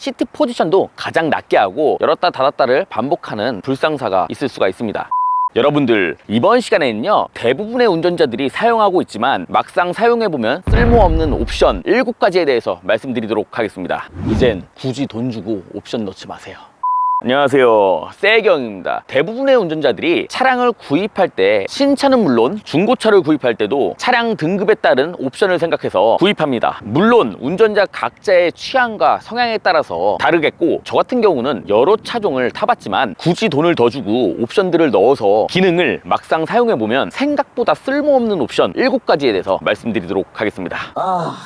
시트 포지션도 가장 낮게 하고 열었다 닫았다를 반복하는 불상사가 있을 수가 있습니다. 여러분들, 이번 시간에는요, 대부분의 운전자들이 사용하고 있지만 막상 사용해보면 쓸모없는 옵션 7가지에 대해서 말씀드리도록 하겠습니다. 이젠 굳이 돈 주고 옵션 넣지 마세요. 안녕하세요, 세경입니다. 대부분의 운전자들이 차량을 구입할 때, 신차는 물론 중고차를 구입할 때도 차량 등급에 따른 옵션을 생각해서 구입합니다. 물론 운전자 각자의 취향과 성향에 따라서 다르겠고, 저 같은 경우는 여러 차종을 타봤지만 굳이 돈을 더 주고 옵션들을 넣어서 기능을 막상 사용해보면 생각보다 쓸모없는 옵션 7가지에 대해서 말씀드리도록 하겠습니다.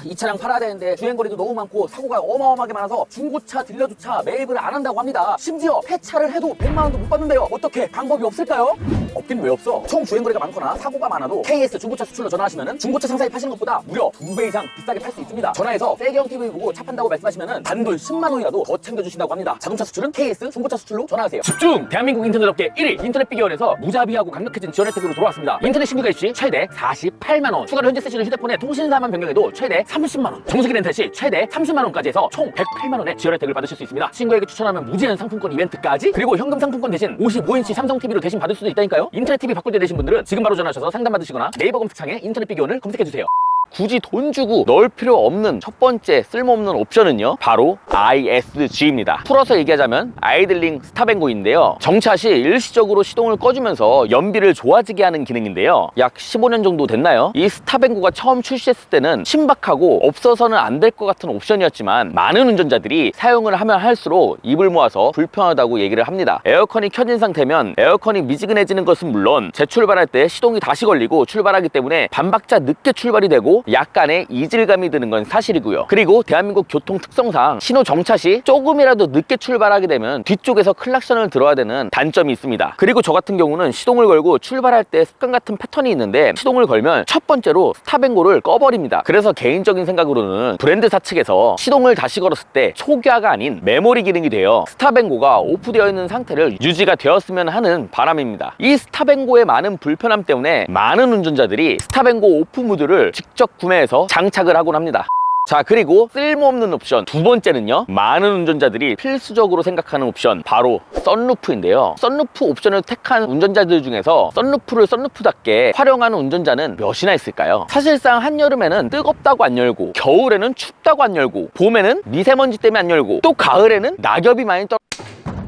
이 차량 팔아야 되는데 주행거리도 너무 많고 사고가 어마어마하게 많아서 중고차 딜러조차 매입을 안 한다고 합니다. 심지어 폐차를 해도 100만 원도 못 받는데요. 어떻게 방법이 없을까요? 없긴 왜 없어? 총 주행거리가 많거나 사고가 많아도 KS 중고차 수출로 전화하시면 중고차 상사에 파시는 것보다 무려 2배 이상 비싸게 팔 수 있습니다. 전화해서 세경TV 보고 차 판다고 말씀하시면 단돈 10만 원이라도 더 챙겨주신다고 합니다. 자동차 수출은 KS 중고차 수출로 전화하세요. 집중! 대한민국 인터넷 업계 1위 인터넷 비교원에서 무자비하고 강력해진 지원 혜택으로 돌아왔습니다. 인터넷 신규 가입 시 최대 48만 원, 추가로 현재 쓰시는 휴대폰의 통신사만 변경해도 최대 30만 원, 정수기 렌탈 시 최대 30만 원까지 해서 총 108만 원의 지원 혜택을 받으실 수 있습니다. 친구에게 추천하면 무제한 상품권 이벤트까지, 그리고 현금 상품권 대신 55인치 삼성 TV로 대신 받을 수도 있다니까요. 인터넷 TV 바꿀 때 되신 분들은 지금 바로 전화하셔서 상담 받으시거나 네이버 검색창에 인터넷 비교원을 검색해주세요. 굳이 돈 주고 넣을 필요 없는 첫 번째 쓸모없는 옵션은요, 바로 ISG입니다. 풀어서 얘기하자면 아이들링 스탑앤고인데요, 정차 시 일시적으로 시동을 꺼주면서 연비를 좋아지게 하는 기능인데요, 약 15년 정도 됐나요? 이 스탑앤고가 처음 출시했을 때는 신박하고 없어서는 안 될 것 같은 옵션이었지만 많은 운전자들이 사용을 하면 할수록 입을 모아서 불편하다고 얘기를 합니다. 에어컨이 켜진 상태면 에어컨이 미지근해지는 것은 물론 재출발할 때 시동이 다시 걸리고 출발하기 때문에 반박자 늦게 출발이 되고 약간의 이질감이 드는 건 사실이고요. 그리고 대한민국 교통 특성상 신호 정차 시 조금이라도 늦게 출발하게 되면 뒤쪽에서 클락션을 들어야 되는 단점이 있습니다. 그리고 저 같은 경우는 시동을 걸고 출발할 때 습관 같은 패턴이 있는데, 시동을 걸면 첫 번째로 스탑앤고를 꺼버립니다. 그래서 개인적인 생각으로는 브랜드사 측에서 시동을 다시 걸었을 때 초기화가 아닌 메모리 기능이 되어 스탑앤고가 오프되어 있는 상태를 유지가 되었으면 하는 바람입니다. 이 스탑앤고의 많은 불편함 때문에 많은 운전자들이 스탑앤고 오프 모드를 직접 구매해서 장착을 하곤 합니다. 자, 그리고 쓸모없는 옵션 두 번째는요, 많은 운전자들이 필수적으로 생각하는 옵션, 바로 썬루프인데요. 썬루프 옵션을 택한 운전자들 중에서 썬루프를 썬루프답게 활용하는 운전자는 몇이나 있을까요? 사실상 한여름에는 뜨겁다고 안 열고, 겨울에는 춥다고 안 열고, 봄에는 미세먼지 때문에 안 열고, 또 가을에는 낙엽이 많이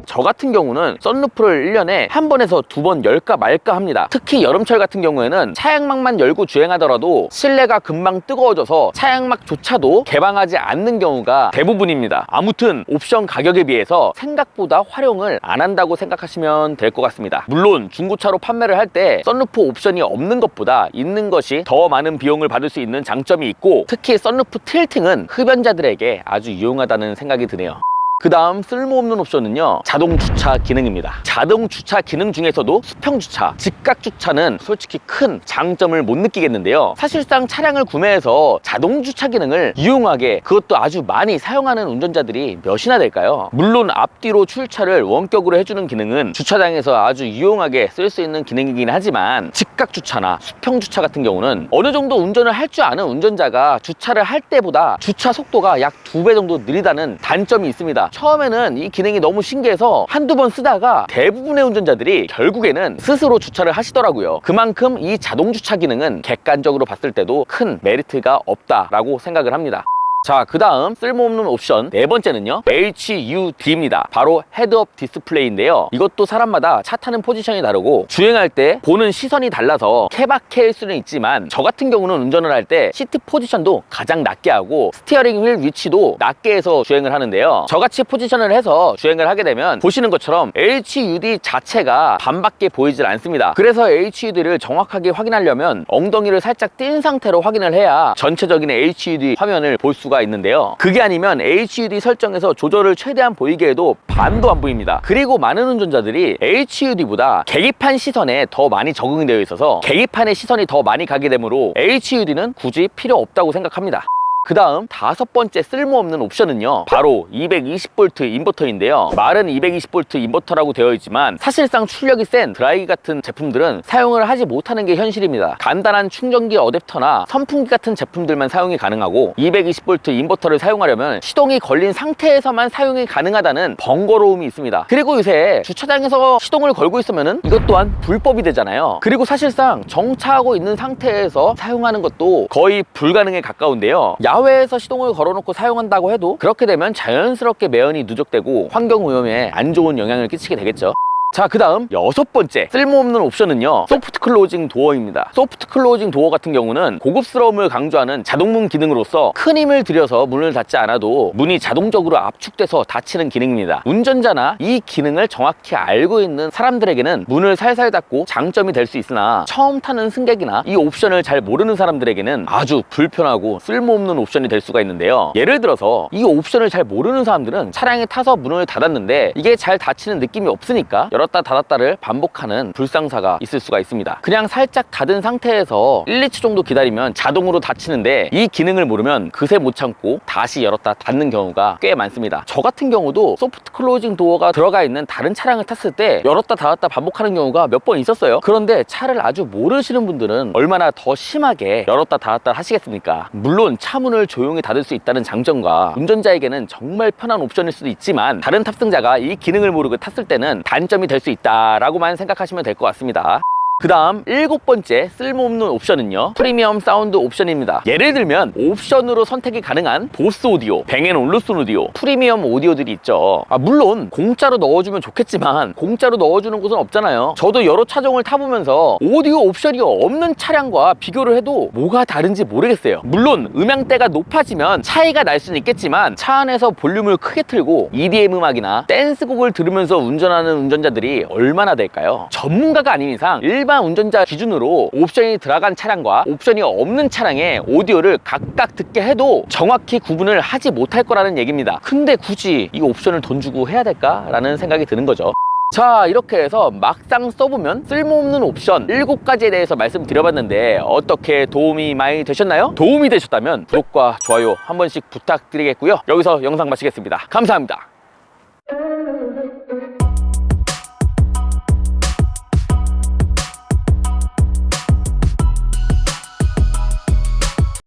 저 같은 경우는 썬루프를 1년에 한 번에서 2번 열까 말까 합니다. 특히 여름철 같은 경우에는 차양막만 열고 주행하더라도 실내가 금방 뜨거워져서 차양막조차도 개방하지 않는 경우가 대부분입니다. 아무튼 옵션 가격에 비해서 생각보다 활용을 안 한다고 생각하시면 될 것 같습니다. 물론 중고차로 판매를 할 때 썬루프 옵션이 없는 것보다 있는 것이 더 많은 비용을 받을 수 있는 장점이 있고, 특히 썬루프 틸팅은 흡연자들에게 아주 유용하다는 생각이 드네요. 그 다음 쓸모없는 옵션은요, 자동 주차 기능입니다. 자동 주차 기능 중에서도 수평 주차, 직각 주차는 솔직히 큰 장점을 못 느끼겠는데요, 사실상 차량을 구매해서 자동 주차 기능을 유용하게, 그것도 아주 많이 사용하는 운전자들이 몇이나 될까요? 물론 앞뒤로 출차를 원격으로 해주는 기능은 주차장에서 아주 유용하게 쓸 수 있는 기능이긴 하지만, 직각 주차나 수평 주차 같은 경우는 어느 정도 운전을 할 줄 아는 운전자가 주차를 할 때보다 주차 속도가 약 2배 정도 느리다는 단점이 있습니다. 처음에는 이 기능이 너무 신기해서 한두 번 쓰다가 대부분의 운전자들이 결국에는 스스로 주차를 하시더라고요. 그만큼 이 자동 주차 기능은 객관적으로 봤을 때도 큰 메리트가 없다라고 생각을 합니다. 자, 그 다음 쓸모없는 옵션 네 번째는요, HUD입니다. 바로 헤드업 디스플레이인데요, 이것도 사람마다 차 타는 포지션이 다르고 주행할 때 보는 시선이 달라서 케바케일 수는 있지만, 저 같은 경우는 운전을 할 때 시트 포지션도 가장 낮게 하고 스티어링 휠 위치도 낮게 해서 주행을 하는데요, 저같이 포지션을 해서 주행을 하게 되면 보시는 것처럼 HUD 자체가 반밖에 보이질 않습니다. 그래서 HUD를 정확하게 확인하려면 엉덩이를 살짝 띈 상태로 확인을 해야 전체적인 HUD 화면을 볼 수가 있는데요, 그게 아니면 HUD 설정에서 조절을 최대한 보이게 해도 반도 안 보입니다. 그리고 많은 운전자들이 HUD보다 계기판 시선에 더 많이 적응이 되어 있어서 계기판의 시선이 더 많이 가게 되므로 HUD는 굳이 필요 없다고 생각합니다. 그 다음 5번째 쓸모없는 옵션은요, 바로 220V 인버터인데요. 말은 220V 인버터라고 되어 있지만 사실상 출력이 센 드라이기 같은 제품들은 사용을 하지 못하는 게 현실입니다. 간단한 충전기 어댑터나 선풍기 같은 제품들만 사용이 가능하고, 220V 인버터를 사용하려면 시동이 걸린 상태에서만 사용이 가능하다는 번거로움이 있습니다. 그리고 요새 주차장에서 시동을 걸고 있으면 이것 또한 불법이 되잖아요. 그리고 사실상 정차하고 있는 상태에서 사용하는 것도 거의 불가능에 가까운데요. 야외에서 시동을 걸어놓고 사용한다고 해도 그렇게 되면 자연스럽게 매연이 누적되고 환경오염에 안 좋은 영향을 끼치게 되겠죠. 자, 그 다음 6번째 쓸모없는 옵션은요, 소프트 클로징 도어입니다. 소프트 클로징 도어 같은 경우는 고급스러움을 강조하는 자동문 기능으로서 큰 힘을 들여서 문을 닫지 않아도 문이 자동적으로 압축돼서 닫히는 기능입니다. 운전자나 이 기능을 정확히 알고 있는 사람들에게는 문을 살살 닫고 장점이 될 수 있으나, 처음 타는 승객이나 이 옵션을 잘 모르는 사람들에게는 아주 불편하고 쓸모없는 옵션이 될 수가 있는데요. 예를 들어서 이 옵션을 잘 모르는 사람들은 차량에 타서 문을 닫았는데 이게 잘 닫히는 느낌이 없으니까 열었다 닫았다를 반복하는 불상사가 있을 수가 있습니다. 그냥 살짝 닫은 상태에서 1, 2초 정도 기다리면 자동으로 닫히는데, 이 기능을 모르면 그새 못 참고 다시 열었다 닫는 경우가 꽤 많습니다. 저 같은 경우도 소프트 클로징 도어가 들어가 있는 다른 차량을 탔을 때 열었다 닫았다 반복하는 경우가 몇 번 있었어요. 그런데 차를 아주 모르시는 분들은 얼마나 더 심하게 열었다 닫았다 하시겠습니까? 물론 차문을 조용히 닫을 수 있다는 장점과 운전자에게는 정말 편한 옵션일 수도 있지만, 다른 탑승자가 이 기능을 모르고 탔을 때는 단점이 될 수 있다라고만 생각하시면 될 것 같습니다. 그 다음 7번째 쓸모없는 옵션은요, 프리미엄 사운드 옵션입니다. 예를 들면 옵션으로 선택이 가능한 보스 오디오, 뱅앤올루슨 오디오, 프리미엄 오디오들이 있죠. 물론 공짜로 넣어주면 좋겠지만 공짜로 넣어주는 곳은 없잖아요. 저도 여러 차종을 타보면서 오디오 옵션이 없는 차량과 비교를 해도 뭐가 다른지 모르겠어요. 물론 음향대가 높아지면 차이가 날 수는 있겠지만, 차 안에서 볼륨을 크게 틀고 EDM 음악이나 댄스곡을 들으면서 운전하는 운전자들이 얼마나 될까요? 전문가가 아닌 이상 일반 운전자 기준으로 옵션이 들어간 차량과 옵션이 없는 차량의 오디오를 각각 듣게 해도 정확히 구분을 하지 못할 거라는 얘기입니다. 근데 굳이 이 옵션을 돈 주고 해야 될까라는 생각이 드는 거죠. 자, 이렇게 해서 막상 써보면 쓸모없는 옵션 7가지에 대해서 말씀드려봤는데 어떻게 도움이 많이 되셨나요? 도움이 되셨다면 구독과 좋아요 한 번씩 부탁드리겠고요. 여기서 영상 마치겠습니다. 감사합니다.